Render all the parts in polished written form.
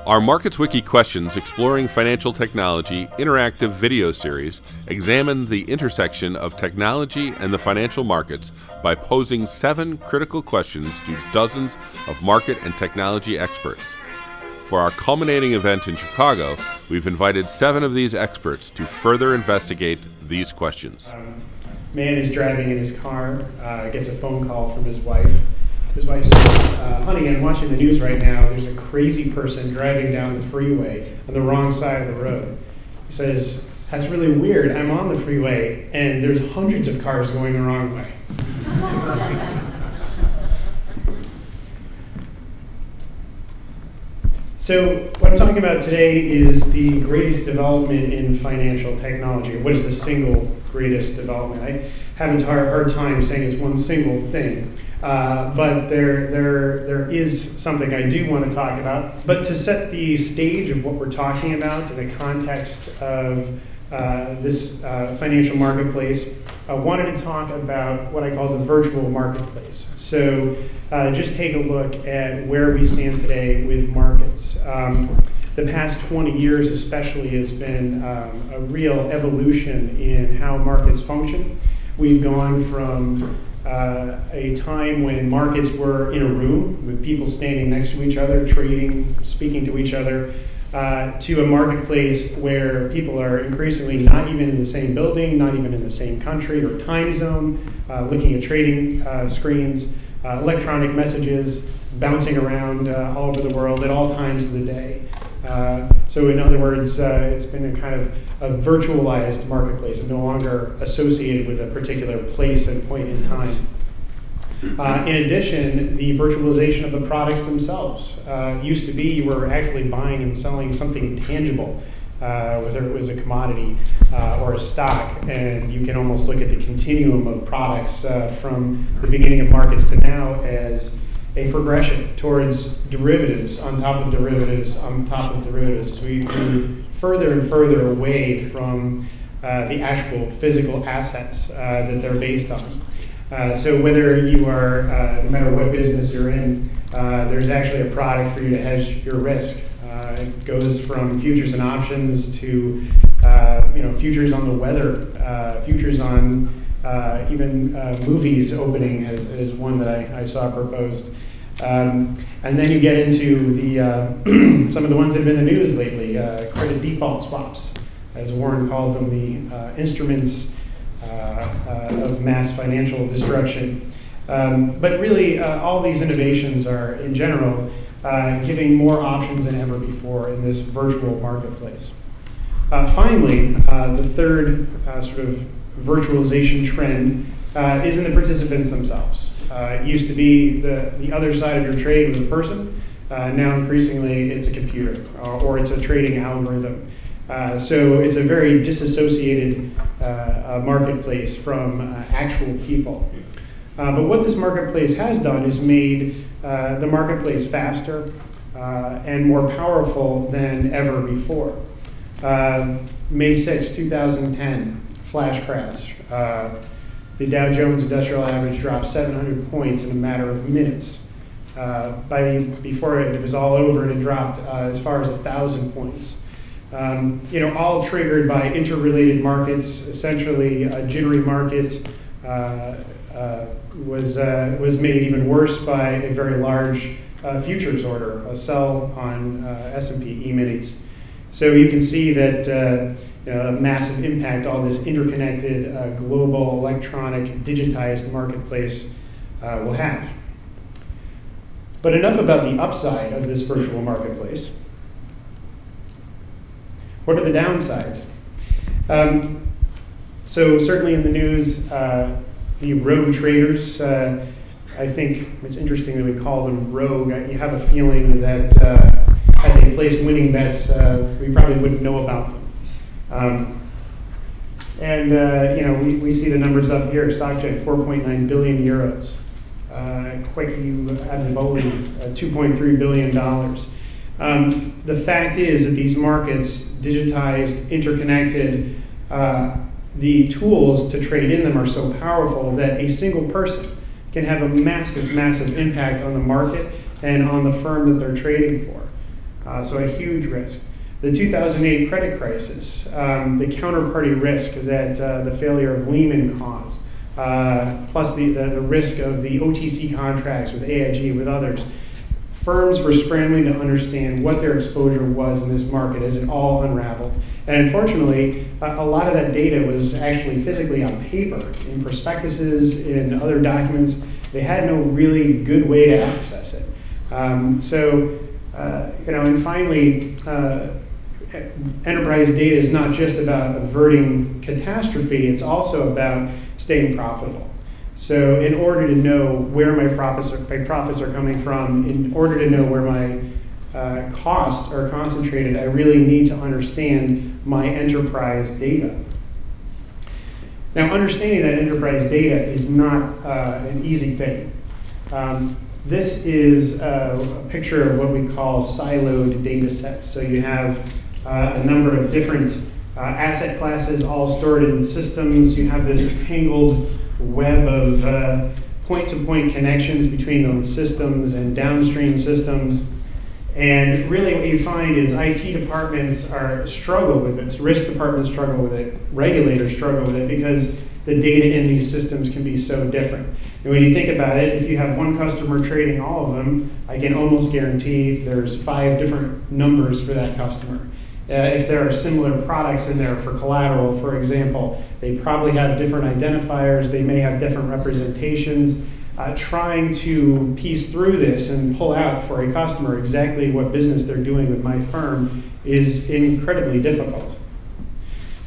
Our MarketsWiki Questions Exploring Financial Technology interactive video series examined the intersection of technology and the financial markets by posing 7 critical questions to dozens of market and technology experts. For our culminating event in Chicago, we've invited 7 of these experts to further investigate these questions. Man is driving in his car, gets a phone call from his wife. His wife says, honey, I'm watching the news right now. There's a crazy person driving down the freeway on the wrong side of the road. He says, that's really weird. I'm on the freeway, and there's hundreds of cars going the wrong way. So what I'm talking about today is the greatest development in financial technology. What is the single greatest development? I have a hard time saying it's one single thing. But there is something I do want to talk about. But to set the stage of what we're talking about in the context of this financial marketplace, I wanted to talk about what I call the virtual marketplace. So just take a look at where we stand today with markets. The past 20 years especially has been a real evolution in how markets function. We've gone from a time when markets were in a room with people standing next to each other, trading, speaking to each other, to a marketplace where people are increasingly not even in the same building, not even in the same country or time zone, looking at trading screens, electronic messages bouncing around all over the world at all times of the day. So in other words, it's been a kind of a virtualized marketplace and no longer associated with a particular place and point in time. In addition, the virtualization of the products themselves. Used to be you were actually buying and selling something tangible, whether it was a commodity or a stock, and you can almost look at the continuum of products from the beginning of markets to now as a progression towards derivatives on top of derivatives on top of derivatives. So we move further and further away from the actual physical assets that they're based on. So whether you are, no matter what business you're in, there's actually a product for you to hedge your risk. It goes from futures and options to futures on the weather, futures on even movies opening is one that I saw proposed. And then you get into the some of the ones that have been in the news lately, credit default swaps, as Warren called them, the instruments of mass financial destruction. But really, all these innovations are, in general, giving more options than ever before in this virtual marketplace. Finally, the third sort of virtualization trend is in the participants themselves. It used to be the other side of your trade was a person. Now increasingly it's a computer or it's a trading algorithm. So it's a very disassociated marketplace from actual people. But what this marketplace has done is made the marketplace faster and more powerful than ever before. May 6, 2010, flash crash. The Dow Jones Industrial Average dropped 700 points in a matter of minutes. Before it was all over, and it dropped as far as 1,000 points. All triggered by interrelated markets. Essentially, a jittery market was made even worse by a very large futures order, a sell on S&P E-minis. So you can see that a massive impact all this interconnected, global, electronic, digitized marketplace will have. But enough about the upside of this virtual marketplace. What are the downsides? So certainly in the news, the rogue traders, I think it's interesting that we call them rogue. You have a feeling that had they placed winning bets, we probably wouldn't know about them. We see the numbers up here. SocGen, 4.9 billion euros. Quickie Adivoli, $2.3 billion. The fact is that these markets, digitized, interconnected, the tools to trade in them are so powerful that a single person can have a massive, massive impact on the market and on the firm that they're trading for. So a huge risk. The 2008 credit crisis, the counterparty risk that the failure of Lehman caused, plus the risk of the OTC contracts with AIG, with others. Firms were scrambling to understand what their exposure was in this market as it all unraveled. And unfortunately, a lot of that data was actually physically on paper, in prospectuses, in other documents. They had no really good way to access it. And finally, enterprise data is not just about averting catastrophe, it's also about staying profitable. So in order to know where my profits are coming from, in order to know where my costs are concentrated, I really need to understand my enterprise data. Now, understanding that enterprise data is not an easy thing. This is a picture of what we call siloed data sets. So you have a number of different asset classes all stored in systems. You have this tangled web of point-to-point connections between those systems and downstream systems. And really what you find is IT departments struggle with this, risk departments struggle with it, regulators struggle with it, because the data in these systems can be so different. And when you think about it, if you have one customer trading all of them, I can almost guarantee there's 5 different numbers for that customer. If there are similar products in there for collateral, for example, they probably have different identifiers, they may have different representations. Trying to piece through this and pull out for a customer exactly what business they're doing with my firm is incredibly difficult.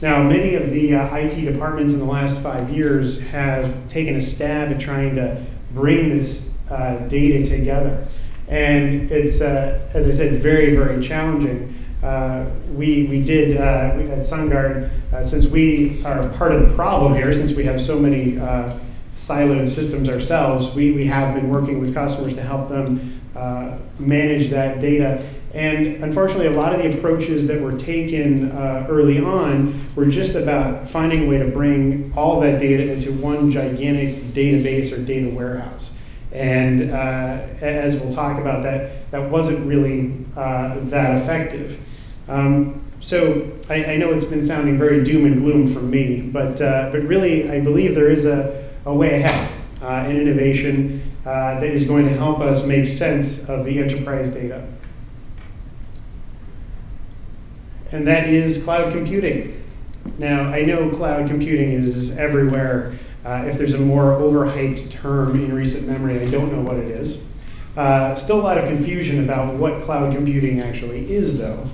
Now, many of the IT departments in the last 5 years have taken a stab at trying to bring this data together. And it's, as I said, very, very challenging. We did at SunGard, since we are part of the problem here, since we have so many siloed systems ourselves, we have been working with customers to help them manage that data. And unfortunately, a lot of the approaches that were taken early on were just about finding a way to bring all of that data into one gigantic database or data warehouse. And as we'll talk about, that wasn't really that effective. So I know it's been sounding very doom and gloom from me, but really I believe there is a way ahead, an innovation that is going to help us make sense of the enterprise data. And that is cloud computing. Now, I know cloud computing is everywhere. If there's a more overhyped term in recent memory, I don't know what it is. Still a lot of confusion about what cloud computing actually is, though.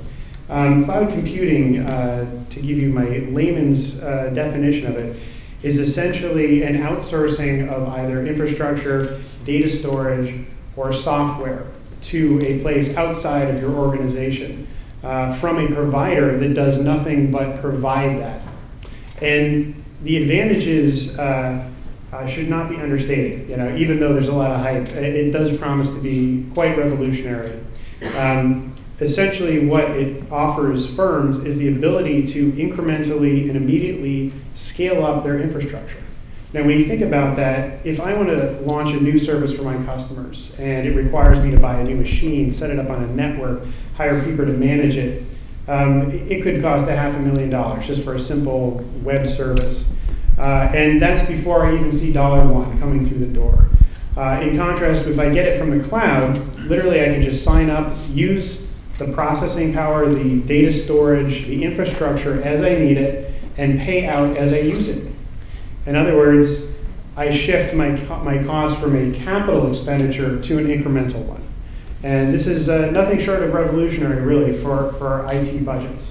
Cloud computing, to give you my layman's definition of it, is essentially an outsourcing of either infrastructure, data storage, or software to a place outside of your organization from a provider that does nothing but provide that. And the advantages should not be understated. Even though there's a lot of hype, it does promise to be quite revolutionary. Essentially, what it offers firms is the ability to incrementally and immediately scale up their infrastructure. Now, when you think about that, if I want to launch a new service for my customers and it requires me to buy a new machine, set it up on a network, hire people to manage it, it could cost $500,000 just for a simple web service. And that's before I even see $1 coming through the door. In contrast, if I get it from the cloud, literally I can just sign up, use the processing power, the data storage, the infrastructure as I need it, and pay out as I use it. In other words, I shift my cost from a capital expenditure to an incremental one. And this is nothing short of revolutionary, really, for our IT budgets.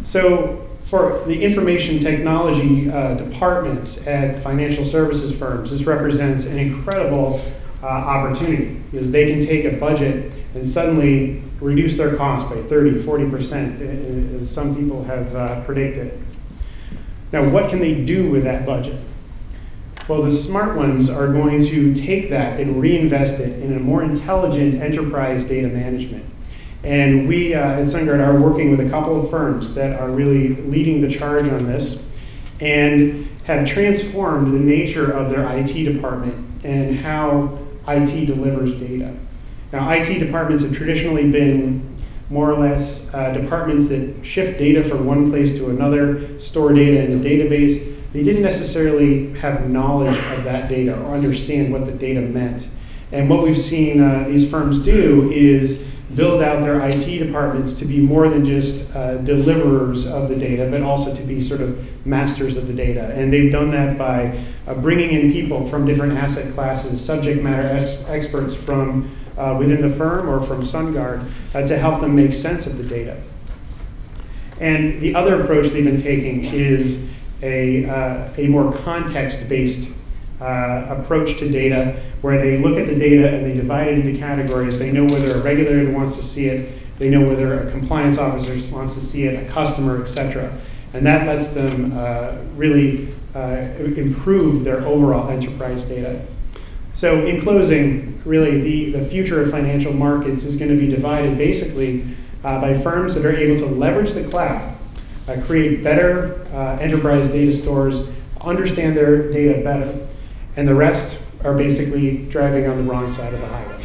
So for the information technology departments at financial services firms, this represents an incredible opportunity, because they can take a budget and suddenly reduce their cost by 30, 40%, as some people have predicted. Now, what can they do with that budget? Well, the smart ones are going to take that and reinvest it in a more intelligent enterprise data management. And we at SunGard are working with a couple of firms that are really leading the charge on this and have transformed the nature of their IT department and how IT delivers data. Now, IT departments have traditionally been more or less, departments that shift data from one place to another, store data in a database. They didn't necessarily have knowledge of that data or understand what the data meant. And what we've seen these firms do is build out their IT departments to be more than just deliverers of the data, but also to be sort of masters of the data. And they've done that by bringing in people from different asset classes, subject matter experts from within the firm or from SunGard to help them make sense of the data. And the other approach they've been taking is a more context-based approach to data, where they look at the data and they divide it into categories. They know whether a regulator wants to see it, they know whether a compliance officer wants to see it, a customer, etc. And that lets them really improve their overall enterprise data. So in closing, really the future of financial markets is going to be divided basically by firms that are able to leverage the cloud, create better enterprise data stores, understand their data better, and the rest are basically driving on the wrong side of the highway.